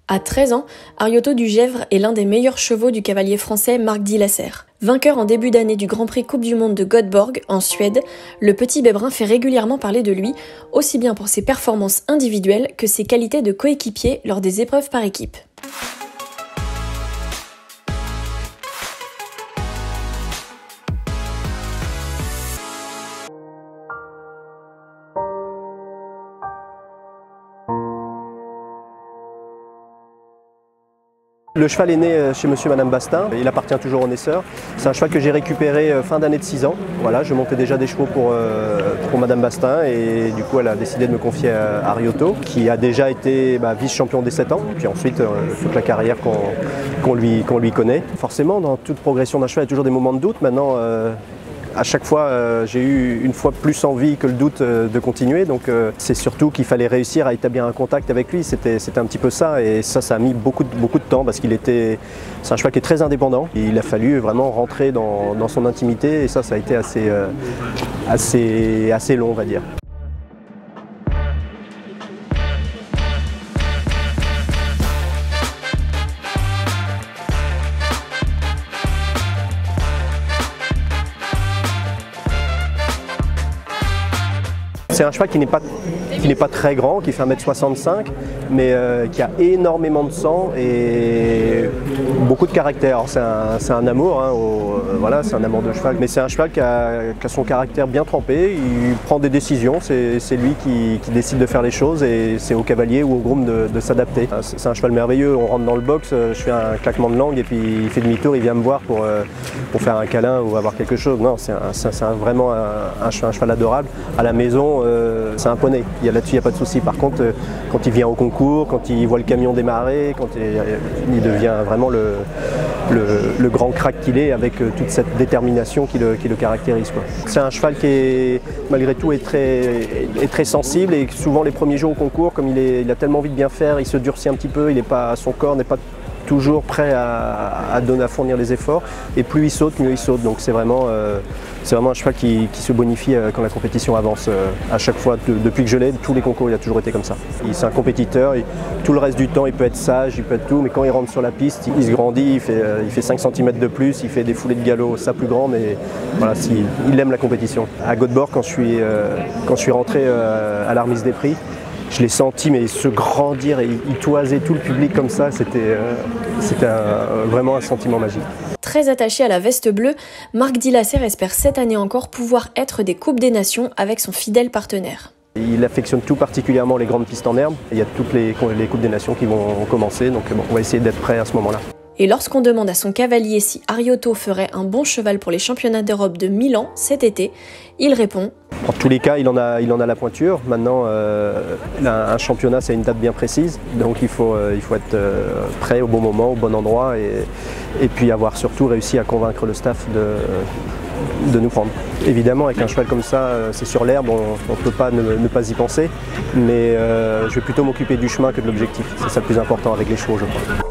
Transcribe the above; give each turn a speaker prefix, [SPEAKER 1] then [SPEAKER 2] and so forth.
[SPEAKER 1] À 13 ans, Arioto du Gèvre est l'un des meilleurs chevaux du cavalier français Marc Dillasser. Vainqueur en début d'année du Grand Prix Coupe du Monde de Göteborg, en Suède, le petit Bébrin fait régulièrement parler de lui, aussi bien pour ses performances individuelles que ses qualités de coéquipier lors des épreuves par équipe.
[SPEAKER 2] Le cheval est né chez monsieur et madame Bastin, il appartient toujours au naisseur. C'est un cheval que j'ai récupéré fin d'année de 6 ans. Voilà, je montais déjà des chevaux pour madame Bastin et du coup elle a décidé de me confier à Arioto qui a déjà été vice-champion des 7 ans. Puis ensuite toute la carrière qu'on lui connaît. Forcément dans toute progression d'un cheval il y a toujours des moments de doute. Maintenant à chaque fois, j'ai eu une fois plus envie que le doute de continuer. Donc c'est surtout qu'il fallait réussir à établir un contact avec lui. C'était un petit peu ça. Et ça a mis beaucoup de temps parce c'est un cheval qui est très indépendant. Il a fallu vraiment rentrer dans son intimité et ça a été assez long, on va dire. C'est un cheval qui n'est pas très grand, qui fait 1m65, mais qui a énormément de sang et beaucoup de caractère. C'est un amour, hein, voilà, c'est un amour de cheval, mais c'est un cheval qui a son caractère bien trempé, il prend des décisions, c'est lui qui décide de faire les choses et c'est au cavalier ou au groom de s'adapter. C'est un cheval merveilleux, on rentre dans le box, je fais un claquement de langue et puis il fait demi-tour, il vient me voir pour faire un câlin ou avoir quelque chose. Non, c'est vraiment un cheval adorable. À la maison, c'est un poney, là-dessus il n'y a pas de souci. Par contre, quand il vient au concours, quand il voit le camion démarrer, quand il devient vraiment le grand crack qu'il est avec toute cette détermination qui le caractérise. C'est un cheval qui malgré tout est très sensible et souvent les premiers jours au concours, comme il a tellement envie de bien faire, il se durcit un petit peu, son corps n'est pas toujours prêt à fournir les efforts et plus il saute, mieux il saute. Donc c'est vraiment un cheval qui se bonifie quand la compétition avance. À chaque fois, depuis que je l'ai, tous les concours, il a toujours été comme ça. C'est un compétiteur, tout le reste du temps il peut être sage, il peut être tout, mais quand il rentre sur la piste, il se grandit, il fait 5 cm de plus, il fait des foulées de galop, ça plus grand, mais voilà, il aime la compétition. À Göteborg, quand je suis rentré à la remise des prix, je l'ai senti mais se grandir et il toisait tout le public comme ça, c'était vraiment un sentiment magique.
[SPEAKER 1] Très attaché à la veste bleue, Marc Dillasser espère cette année encore pouvoir être des Coupes des Nations avec son fidèle partenaire.
[SPEAKER 2] Il affectionne tout particulièrement les grandes pistes en herbe. Il y a toutes les Coupes des Nations qui vont commencer, donc bon, on va essayer d'être prêt à ce moment-là.
[SPEAKER 1] Et lorsqu'on demande à son cavalier si Arioto ferait un bon cheval pour les championnats d'Europe de Milan cet été, il répond:
[SPEAKER 2] en tous les cas, il en a la pointure. Maintenant, un championnat, c'est une date bien précise, donc il faut être prêt au bon moment, au bon endroit, et puis avoir surtout réussi à convaincre le staff de nous prendre. Évidemment, avec un cheval comme ça, c'est sur l'herbe, on ne peut pas ne pas y penser, mais je vais plutôt m'occuper du chemin que de l'objectif. C'est ça le plus important avec les chevaux, je crois.